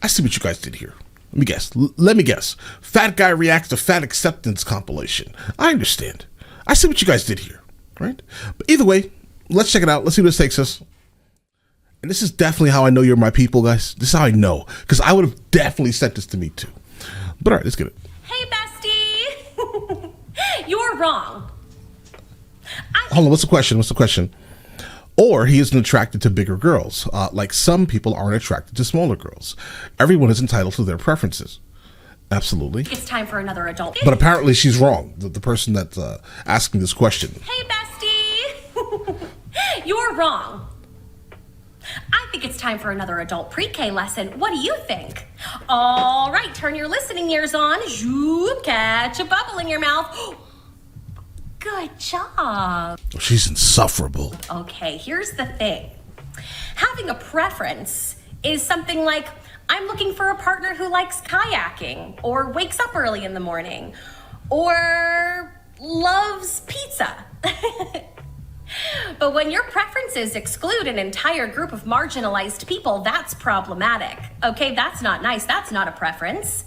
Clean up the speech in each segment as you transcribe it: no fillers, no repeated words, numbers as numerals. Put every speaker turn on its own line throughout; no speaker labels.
see what you guys did here. Let me guess. Let me guess. Fat guy reacts to fat acceptance compilation. I understand. I see what you guys did here, right? But either way, let's check it out. Let's see what this takes us. And this is definitely how I know you're my people, guys. This is how I know, because I would have definitely sent this to me too. But all right, let's get it.
Hey, bestie. You're wrong.
Hold on, what's the question? Or he isn't attracted to bigger girls, like some people aren't attracted to smaller girls. Everyone is entitled to their preferences. Absolutely.
It's time for another adult.
But apparently she's wrong, the person that's asking this question.
Hey, bestie. You're wrong. I think it's time for another adult pre-K lesson. What do you think? All right, turn your listening ears on. Zoop, catch a bubble in your mouth. Good job.
She's insufferable.
Okay, here's the thing. Having a preference is something like, I'm looking for a partner who likes kayaking, or wakes up early in the morning, or loves pizza. But when your preferences exclude an entire group of marginalized people, that's problematic. Okay, that's not nice. That's not a preference.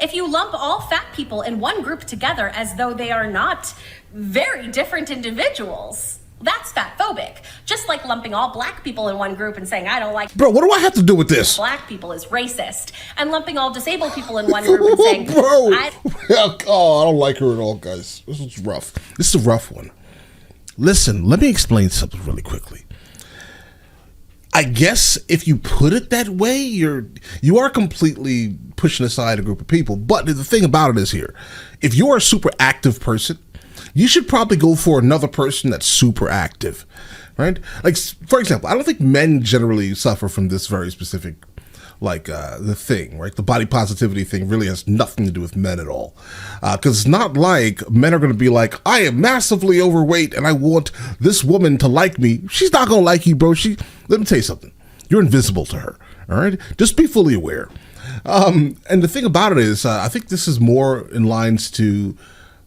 If you lump all fat people in one group together as though they are not very different individuals, that's fatphobic. Just like lumping all black people in one group and saying, I don't like...
Bro, what do I have to do with this?
Black people is racist. And lumping all disabled people in one group and saying...
Bro! Oh, I don't like her at all, guys. This is rough. This is a rough one. Listen, let me explain something really quickly. I guess if you put it that way, you are completely pushing aside a group of people. But the thing about it is here, if you're a super active person, you should probably go for another person that's super active, right? Like, for example, I don't think men generally suffer from this very specific, like, the thing, right? The body positivity thing really has nothing to do with men at all. Because it's not like men are going to be like, I am massively overweight and I want this woman to like me. She's not going to like you, bro. Let me tell you something. You're invisible to her, all right? Just be fully aware. And the thing about it is, I think this is more in lines to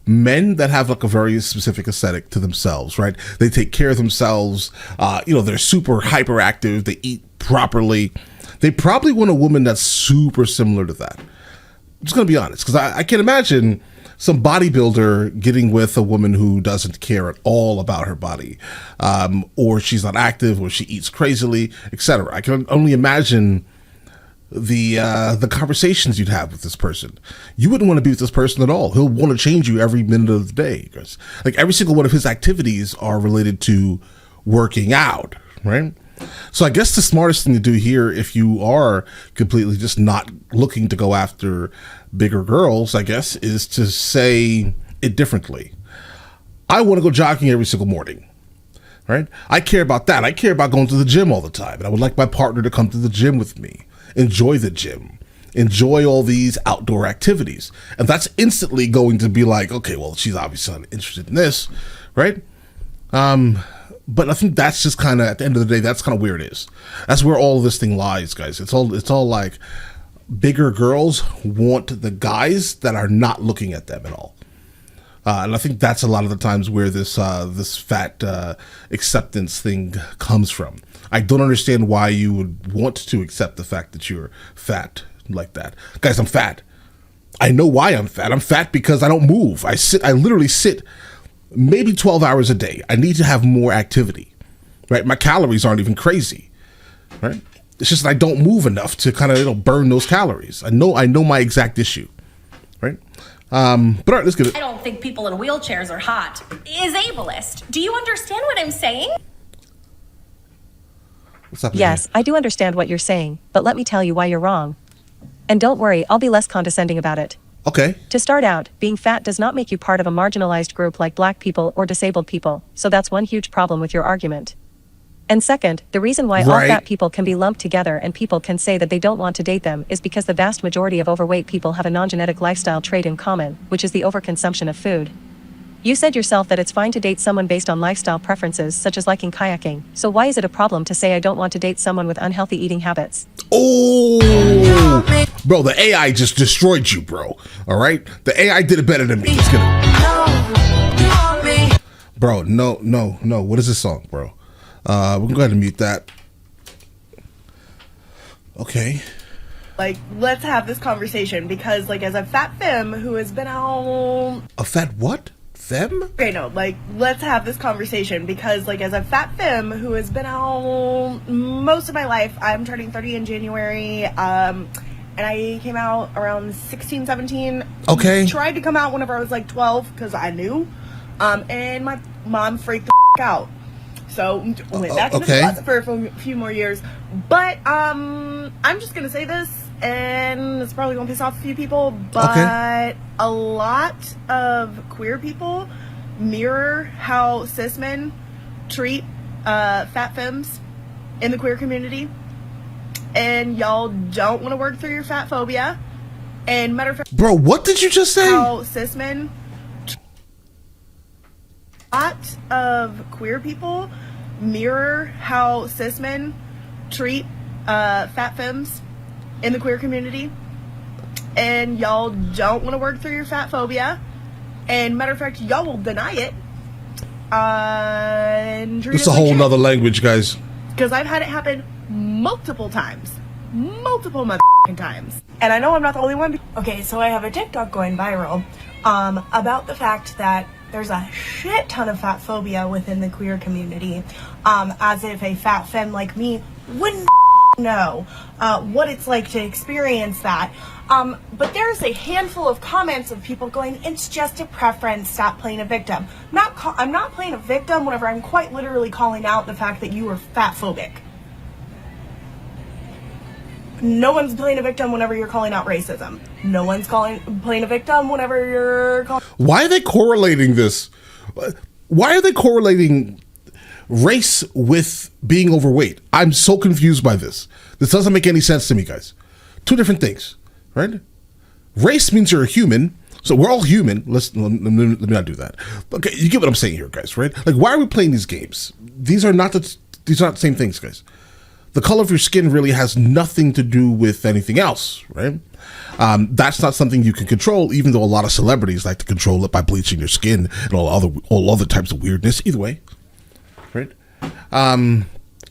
men that have like a very specific aesthetic to themselves, right? They take care of themselves. They're super hyperactive. They eat properly. They probably want a woman that's super similar to that. I'm just going to be honest, because I can't imagine some bodybuilder getting with a woman who doesn't care at all about her body, or she's not active, or she eats crazily, etc. I can only imagine the conversations you'd have with this person. You wouldn't want to be with this person at all. He'll want to change you every minute of the day, because like every single one of his activities are related to working out, right? So I guess the smartest thing to do here, if you are completely just not looking to go after bigger girls, I guess, is to say it differently. I want to go jogging every single morning, right? I care about that. I care about going to the gym all the time. And I would like my partner to come to the gym with me, enjoy the gym, enjoy all these outdoor activities. And that's instantly going to be like, okay, well, she's obviously not interested in this, right? But I think that's just kind of, at the end of the day, that's kind of where it is. That's where all of this thing lies, guys. It's all like bigger girls want the guys that are not looking at them at all. And I think that's a lot of the times where this fat acceptance thing comes from. I don't understand why you would want to accept the fact that you're fat like that. Guys, I'm fat. I know why I'm fat. I'm fat because I don't move. I literally sit maybe 12 hours a day. I need to have more activity, right? My calories aren't even crazy, right? It's just that I don't move enough to kind of burn those calories. I know my exact issue, right? But all right, let's get it.
I don't think people in wheelchairs are hot. Is ableist. Do you understand what I'm saying?
What's up?
Yes, I do understand what you're saying, but let me tell you why you're wrong. And don't worry, I'll be less condescending about it.
Okay.
To start out, being fat does not make you part of a marginalized group like black people or disabled people, so that's one huge problem with your argument. And second, the reason why all fat people can be lumped together and people can say that they don't want to date them is because the vast majority of overweight people have a non-genetic lifestyle trait in common, which is the overconsumption of food. You said yourself that it's fine to date someone based on lifestyle preferences such as liking kayaking, so why is it a problem to say I don't want to date someone with unhealthy eating habits?
Oh, bro, the AI just destroyed you, bro. All right? The AI did it better than me. Let's get it. Bro, no. What is this song, bro? We can go ahead and mute that. Okay.
Like, let's have this conversation because, like, as a fat femme who has been out...
A fat what? Femme?
Okay, no, like, let's have this conversation because, like, as a fat femme who has been out most of my life, I'm turning 30 in January, and I came out around 16, 17.
Okay.
Tried to come out whenever I was, like, 12 because I knew, and my mom freaked the out. So, went back into the closet for a few more years. But, I'm just gonna say this, and it's probably gonna piss off a few people, but a lot of queer people mirror how cis men treat fat femmes in the queer community. And y'all don't want to work through your fat phobia. And matter of fact...
Bro, what did you just say?
How cis men... A lot of queer people mirror how cis men treat fat femmes in the queer community, and y'all don't want to work through your fat phobia, and matter of fact, y'all will deny it. And treat
it's a whole nother language, guys.
Because I've had it happen multiple times. Multiple motherfucking times. And I know I'm not the only one. Okay, so I have a TikTok going viral about the fact that there's a shit ton of fat phobia within the queer community, as if a fat femme like me wouldn't know what it's like to experience that. But there's a handful of comments of people going, it's just a preference, stop playing a victim. I'm not playing a victim whenever I'm quite literally calling out the fact that you are fat phobic. No one's playing a victim whenever you're calling out racism. No one's playing a victim whenever you're calling...
Why are they correlating this? Why are they correlating race with being overweight? I'm so confused by this. This doesn't make any sense to me, guys. Two different things, right? Race means you're a human, so we're all human. Let me not do that. Okay, you get what I'm saying here, guys, right? Like, why are we playing these games? These are not the same things, guys. The color of your skin really has nothing to do with anything else, right? That's not something you can control, even though a lot of celebrities like to control it by bleaching your skin and all other types of weirdness. Either way, right?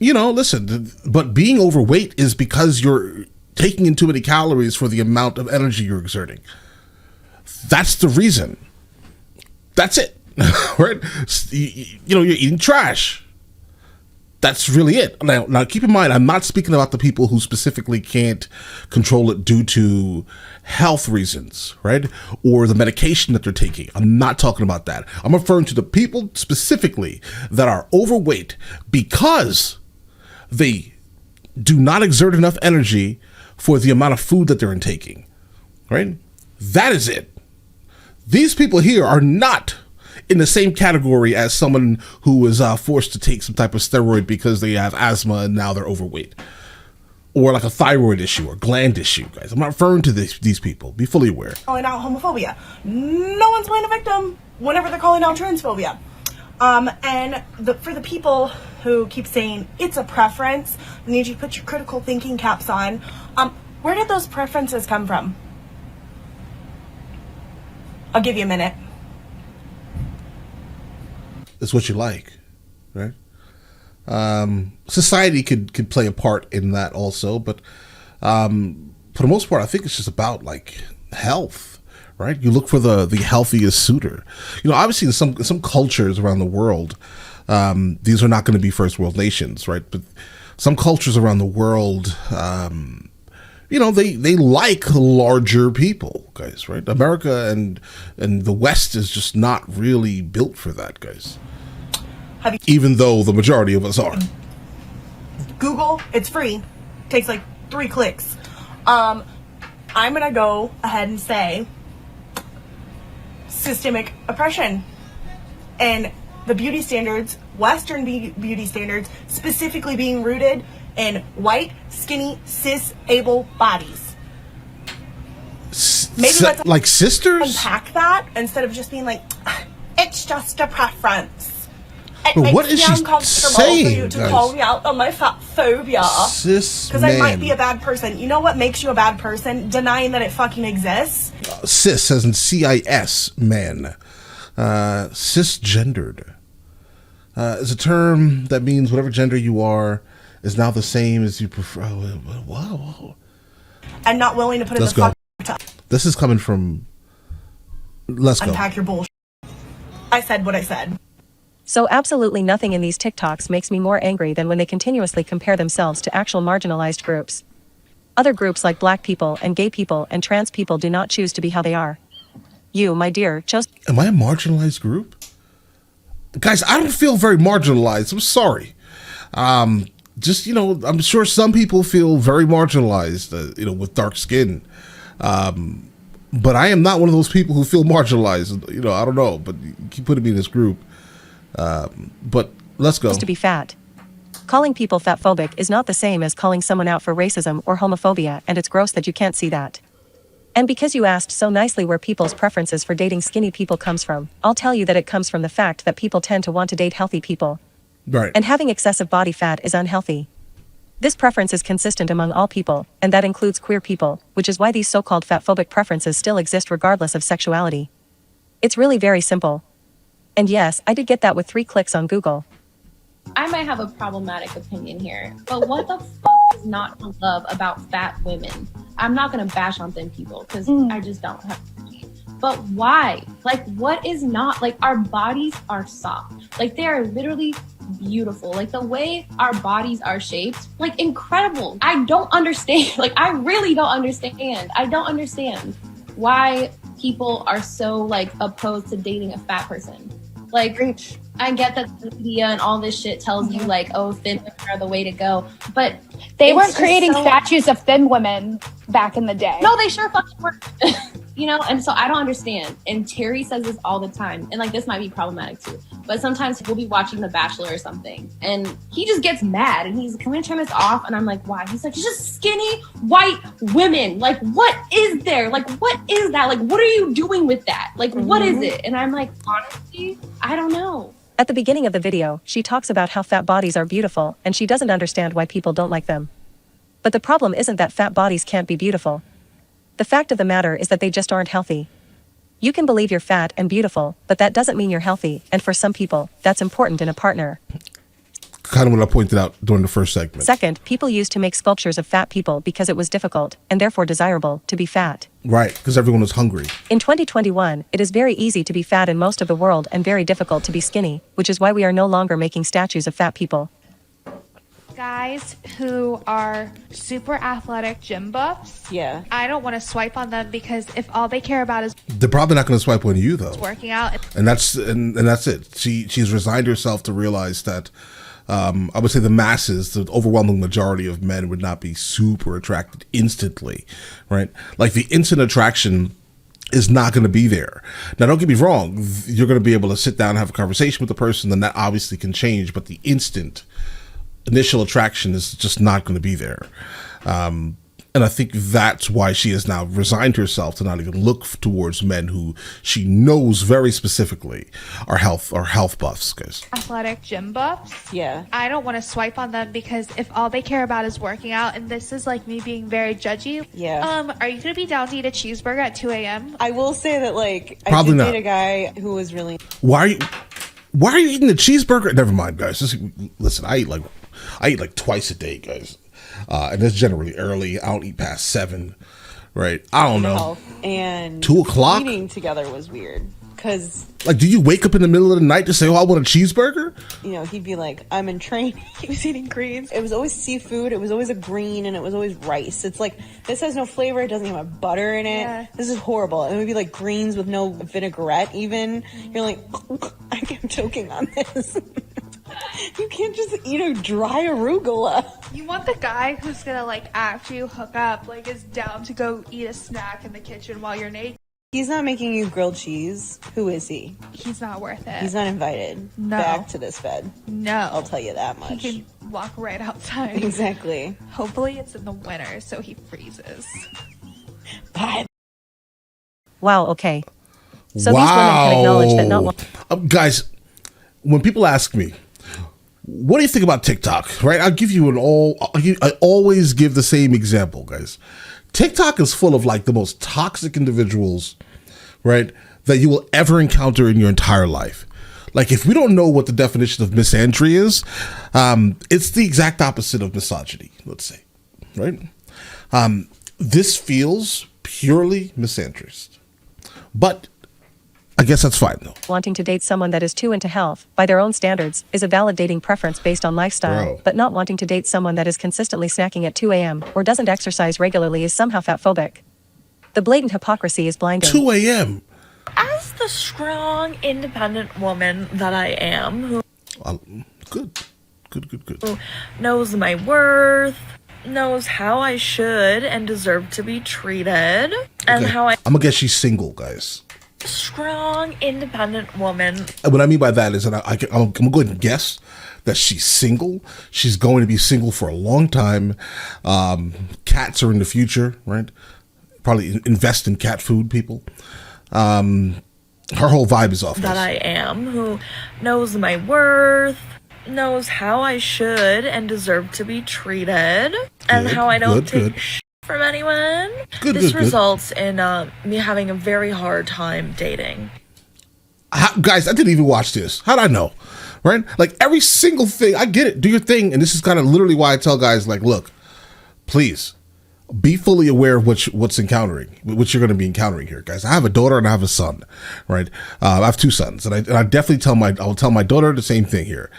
Listen, but being overweight is because you're taking in too many calories for the amount of energy you're exerting. That's the reason. That's it, right? You're eating trash. That's really it. Now, keep in mind, I'm not speaking about the people who specifically can't control it due to health reasons, right? Or the medication that they're taking. I'm not talking about that. I'm referring to the people specifically that are overweight because they do not exert enough energy for the amount of food that they're intaking, right? That is it. These people here are not in the same category as someone who was forced to take some type of steroid because they have asthma and now they're overweight, or like a thyroid issue or gland issue, guys. I'm not referring to these people. Be fully aware.
Calling out homophobia. No one's playing a victim whenever they're calling out transphobia. And for the people who keep saying it's a preference, I need you to put your critical thinking caps on. Where did those preferences come from? I'll give you a minute.
It's what you like, right? Society could play a part in that also, but for the most part, I think it's just about like health, right? You look for the healthiest suitor. Obviously in some cultures around the world, these are not going to be first world nations, right? But some cultures around the world, they like larger people, guys, right? America and the West is just not really built for that, guys. Even though the majority of us are.
Google, it's free. Takes like 3 clicks. I'm gonna go ahead and say systemic oppression and the beauty standards, Western beauty standards, specifically being rooted in white, skinny, cis, able bodies. Maybe let's
like sisters
unpack that instead of just being like, it's just a preference. It
but
makes
what is
me
she
uncomfortable
saying,
for you to
guys?
call me out on my fat phobia. Because I might be a bad person. You know what makes you a bad person? Denying that it fucking exists.
Cis, as in CIS, man. Cisgendered is a term that means whatever gender you are is now the same as you prefer. Wow.
and not willing to put in
Let's
the
go.
fucking time.
This is coming from. Let's go.
Unpack your bullshit. I said what I said.
So absolutely nothing in these TikToks makes me more angry than when they continuously compare themselves to actual marginalized groups. Other groups like black people and gay people and trans people do not choose to be how they are. You, my dear, chose.
Am I a marginalized group? Guys, I don't feel very marginalized. I'm sorry. Just, I'm sure some people feel very marginalized, with dark skin. But I am not one of those people who feel marginalized. I don't know, but you keep putting me in this group. But let's go.
To be fat. Calling people fatphobic is not the same as calling someone out for racism or homophobia, and it's gross that you can't see that. And because you asked so nicely where people's preferences for dating skinny people comes from, I'll tell you that it comes from the fact that people tend to want to date healthy people.
Right.
And having excessive body fat is unhealthy. This preference is consistent among all people, and that includes queer people, which is why these so-called fatphobic preferences still exist regardless of sexuality. It's really very simple. And yes, I did get that with 3 clicks on Google.
I might have a problematic opinion here, but what the fuck is not to love about fat women? I'm not gonna bash on thin people because I just don't have energy. But why? Like, what is not, like, our bodies are soft. Like, they are literally beautiful. Like, the way our bodies are shaped, like, incredible. I don't understand. Like, I really don't understand. I don't understand why people are so, like, opposed to dating a fat person. Like, I get that the media and all this shit tells you, like, oh, thin women are the way to go. But
they weren't creating statues of thin women back in the day.
No, they sure fucking were. And so I don't understand. And Terry says this all the time. And, like, this might be problematic too. But sometimes we'll be watching The Bachelor or something. And he just gets mad. And he's like, can we turn this off? And I'm like, why? He's like, it's just skinny white women. Like, what is there? Like, what is that? Like, what are you doing with that? Like, what is it? And I'm like, honestly, I don't know.
At the beginning of the video, she talks about how fat bodies are beautiful, and she doesn't understand why people don't like them. But the problem isn't that fat bodies can't be beautiful. The fact of the matter is that they just aren't healthy. You can believe you're fat and beautiful, but that doesn't mean you're healthy, and for some people, that's important in a partner.
Kind of what I pointed out during the first segment.
Second, people used to make sculptures of fat people because it was difficult, and therefore desirable, to be fat.
Right, because everyone was hungry.
In 2021, it is very easy to be fat in most of the world and very difficult to be skinny, which is why we are no longer making statues of fat people.
Guys who are super athletic gym buffs.
Yeah.
I don't want to swipe on them because if all they care about is
They're probably not going to swipe on you, though.
working out.
And that's it. She's resigned herself to realize that I would say the masses, the overwhelming majority of men would not be super attracted instantly, right? Like the instant attraction is not going to be there. Now, don't get me wrong. You're going to be able to sit down and have a conversation with the person, and that obviously can change, but the instant initial attraction is just not going to be there. And I think that's why she has now resigned herself to not even look towards men who she knows very specifically are health buffs, guys.
Athletic gym buffs.
Yeah.
I don't want to swipe on them because if all they care about is working out, and this is like me being very judgy.
Yeah.
Are you gonna be down to eat a cheeseburger at 2 a.m.?
I will say that, like,
Probably
I
not.
did date a guy who was really.
Why are you eating a cheeseburger? Never mind, guys. Listen, I eat like twice a day, guys. And it's generally early. I don't eat past 7, right? I don't know.
Health, and
2 o'clock?
Eating together was weird because,
like, do you wake up in the middle of the night to say, "Oh, I want a cheeseburger"?
he'd be like, "I'm in training." He was eating greens. It was always seafood. It was always a green, and it was always rice. It's like, this has no flavor. It doesn't even have butter in it.
Yeah.
This is horrible. And it would be like greens with no vinaigrette. Even you're like, I'm choking on this. You can't just eat a dry arugula.
You want the guy who's gonna like after you hook up, like is down to go eat a snack in the kitchen while you're naked.
He's not making you grilled cheese. Who is he?
He's not worth it.
He's not invited back to this bed.
No.
I'll tell you that much.
He can walk right outside.
Exactly.
Hopefully it's in the winter so he freezes.
Bye.
Wow, okay. So these women can acknowledge that not one.
Guys, when people ask me, what do you think about TikTok? Right? I'll give you I always give the same example, guys. TikTok is full of like the most toxic individuals, right, that you will ever encounter in your entire life. Like, if we don't know what the definition of misandry is, it's the exact opposite of misogyny, let's say, right? This feels purely misandrist. But I guess that's fine, though.
Wanting to date someone that is too into health, by their own standards, is a valid dating preference based on lifestyle.
Bro.
But not wanting to date someone that is consistently snacking at 2 a.m. or doesn't exercise regularly is somehow fatphobic. The blatant hypocrisy is blinding.
2 a.m.
As the strong, independent woman that I am, who
Good.
knows my worth, knows how I should and deserve to be treated, and how
I'm gonna guess she's single, guys.
strong, independent woman.
And what I mean by that is that I'm gonna go ahead and guess that she's single. She's going to be single for a long time. Cats are in the future, right? Probably invest in cat food, people. Her whole vibe is off.
That I am, who knows my worth, knows how I should and deserve to be treated, and how I don't take shit from anyone. This results in me having a very hard time dating.
Guys, I didn't even watch this. How'd I know? Right? Like every single thing, I get it. Do your thing. And this is kind of literally why I tell guys, like, look, please be fully aware of what you're going to be encountering here, guys. I have a daughter and I have a son, right? I have 2 sons, and I definitely I will tell my daughter the same thing here.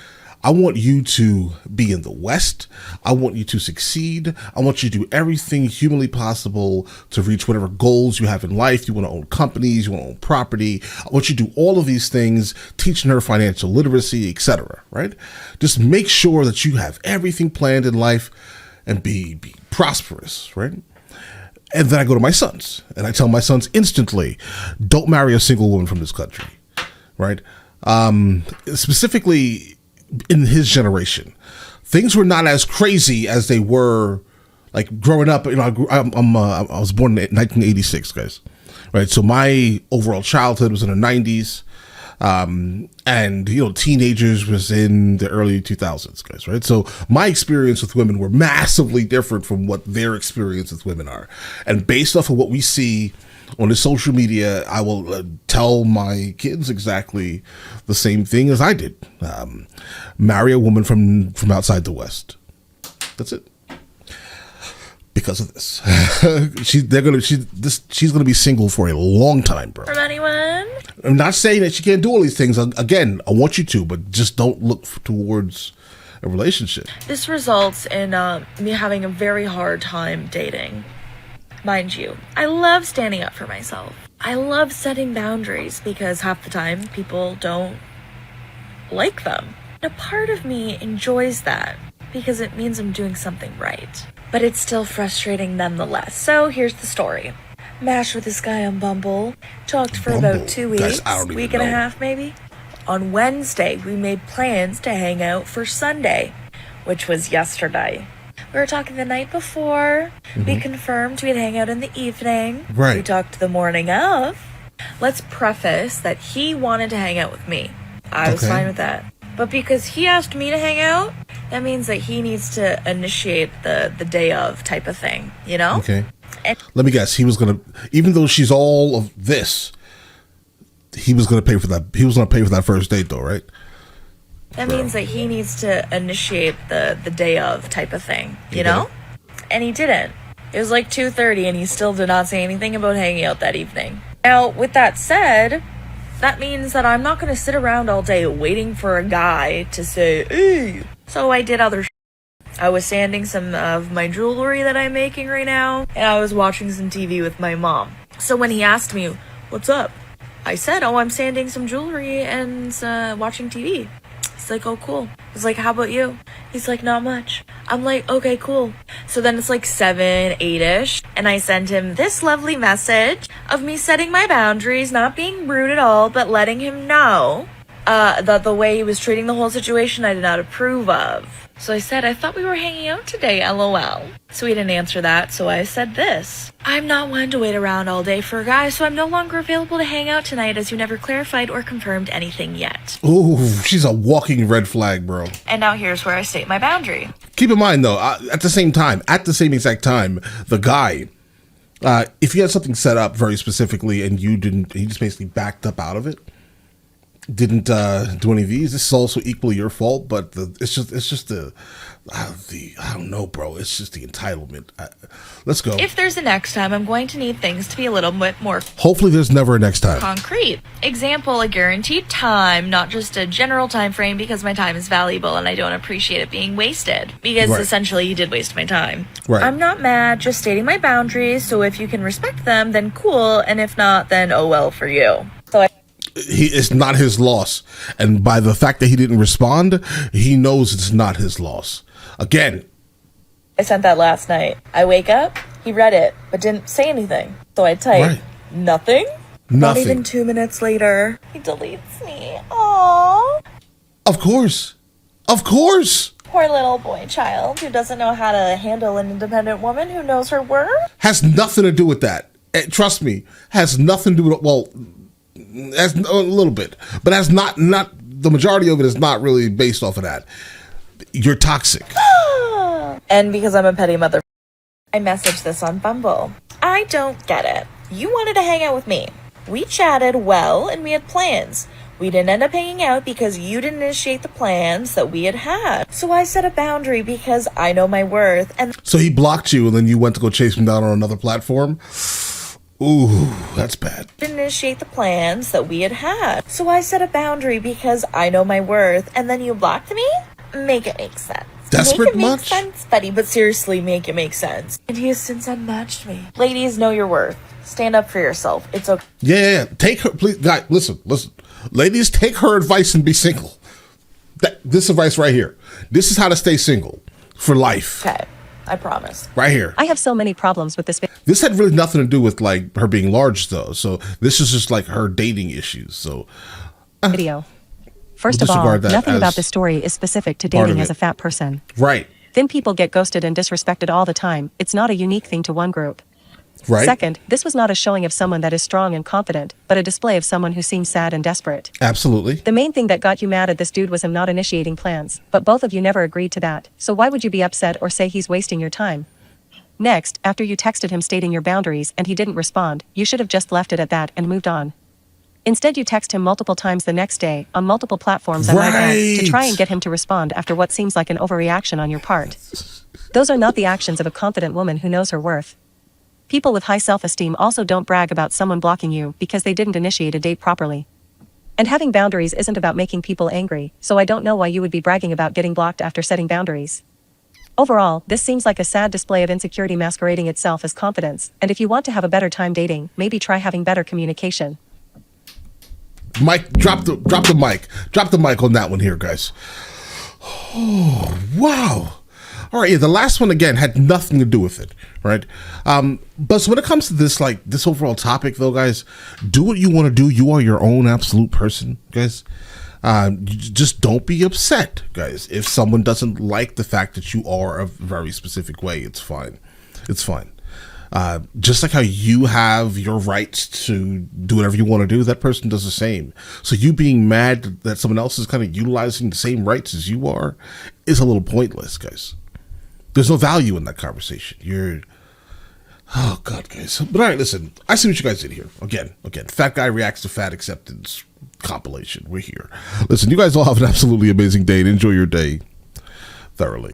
I want you to be in the West. I want you to succeed. I want you to do everything humanly possible to reach whatever goals you have in life. You want to own companies, you want to own property. I want you to do all of these things, teaching her financial literacy, etc. Right? Just make sure that you have everything planned in life and be prosperous, right? And then I go to my sons and I tell my sons instantly, don't marry a single woman from this country, right? Specifically in his generation, things were not as crazy as they were like growing up. You know, I was born in 1986, guys, right? So my overall childhood was in the 90s. And you know, teenagers was in the early 2000s, guys, right? So my experience with women were massively different from what their experience with women are. And based off of what we see on the social media, I will tell my kids exactly the same thing as I did. Marry a woman from outside the West. That's it. Because of this, she's gonna be single for a long time, bro.
From anyone?
I'm not saying that she can't do all these things. Again, I want you to, but just don't look towards a relationship.
This results in me having a very hard time dating. Mind you, I love standing up for myself. I love setting boundaries because half the time people don't like them. A part of me enjoys that because it means I'm doing something right. But it's still frustrating nonetheless. So here's the story. Matched with this guy on Bumble. Talked for about 2 weeks.
Guys,
week and a half maybe. On Wednesday, we made plans to hang out for Sunday, which was yesterday. We were talking the night before. We confirmed we'd hang out in the evening.
Right.
We talked the morning of. Let's preface that he wanted to hang out with me. I was fine with that. But because he asked me to hang out, that means that he needs to initiate the day of type of thing, you know?
Okay. Let me guess. He was gonna, even though she's all of this, he was gonna pay for that. He was gonna pay for that first date, though, right?
That means that he needs to initiate the day of type of thing, you know? And he didn't. It was like 2:30, and he still did not say anything about hanging out that evening. Now, with that said, that means that I'm not going to sit around all day waiting for a guy to say, hey. So I did other I was sanding some of my jewelry that I'm making right now, and I was watching some TV with my mom. So when he asked me, what's up? I said, oh, I'm sanding some jewelry and watching TV. He's like, oh, cool. I was like, how about you? He's like, not much. I'm like, okay, cool. So then it's like 7, 8-ish, and I sent him this lovely message of me setting my boundaries, not being rude at all, but letting him know that the way he was treating the whole situation I did not approve of. So I said, I thought we were hanging out today, LOL. So he didn't answer that, so I said this. I'm not one to wait around all day for a guy, so I'm no longer available to hang out tonight as you never clarified or confirmed anything yet.
Ooh, she's a walking red flag, bro.
And now here's where I state my boundary.
Keep in mind, though, at the same exact time, the guy, if you had something set up very specifically and you didn't, he just basically backed up out of it, didn't do any of these. This is also equally your fault, but it's just the I don't know, bro. It's just the entitlement. Let's go.
If there's a next time, I'm going to need things to be a little bit more
Hopefully there's never a next time.
concrete. Example, a guaranteed time, not just a general time frame, because my time is valuable and I don't appreciate it being wasted. Because essentially you did waste my time.
Right.
I'm not mad, just stating my boundaries, so if you can respect them, then cool, and if not, then oh well for you. So
It's not his loss. And by the fact that he didn't respond, he knows it's not his loss. Again,
I sent that last night. I wake up, he read it, but didn't say anything. So I type, nothing? Not even 2 minutes later, he deletes me. Aww.
Of course. Of course.
Poor little boy child who doesn't know how to handle an independent woman who knows her worth.
Has nothing to do with that. Trust me, has nothing to do with, well, has a little bit, but has not the majority of it is not really based off of that. You're toxic.
And because I'm a petty mother, I messaged this on Bumble. I don't get it. You wanted to hang out with me. We chatted well and we had plans. We didn't end up hanging out because you didn't initiate the plans that we had. So I set a boundary because I know my worth. And
so he blocked you and then you went to go chase him down on another platform? Ooh, that's bad.
Didn't initiate the plans that we had. So I set a boundary because I know my worth. And then you blocked me? Make it make sense.
Desperate
make it
much?
Make sense, buddy, but seriously, make it make sense. And he has since unmatched me. Ladies, know your worth. Stand up for yourself. It's okay.
Yeah. Take her, please, guys, listen. Ladies, take her advice and be single. This advice right here. This is how to stay single for life.
Okay, I promise.
Right here.
I have so many problems with this
This had really nothing to do with like her being large though. So this is just like her dating issues. So
video. First of all, nothing about this story is specific to dating as a fat person.
Right.
Thin people get ghosted and disrespected all the time. It's not a unique thing to one group.
Right.
Second, this was not a showing of someone that is strong and confident, but a display of someone who seems sad and desperate.
Absolutely.
The main thing that got you mad at this dude was him not initiating plans, but both of you never agreed to that, so why would you be upset or say he's wasting your time? Next, after you texted him stating your boundaries and he didn't respond, you should have just left it at that and moved on. Instead, you text him multiple times the next day, on multiple platforms I might add, to try and get him to respond after what seems like an overreaction on your part. Those are not the actions of a confident woman who knows her worth. People with high self-esteem also don't brag about someone blocking you because they didn't initiate a date properly. And having boundaries isn't about making people angry, so I don't know why you would be bragging about getting blocked after setting boundaries. Overall, this seems like a sad display of insecurity masquerading itself as confidence, and if you want to have a better time dating, maybe try having better communication.
Mike, drop the mic. Drop the mic on that one here, guys. Oh, wow. All right, yeah, the last one, again, had nothing to do with it, right? But so when it comes to this, like, this overall topic, though, guys, do what you want to do. You are your own absolute person, guys. Just don't be upset, guys. If someone doesn't like the fact that you are a very specific way, it's fine. It's fine. Just like how you have your rights to do whatever you want to do, that person does the same. So you being mad that someone else is kind of utilizing the same rights as you are is a little pointless, guys. There's no value in that conversation. Oh God, guys. But all right, listen, I see what you guys did here. Again, Fat Guy Reacts to Fat Acceptance compilation. We're here. Listen, you guys all have an absolutely amazing day and enjoy your day thoroughly.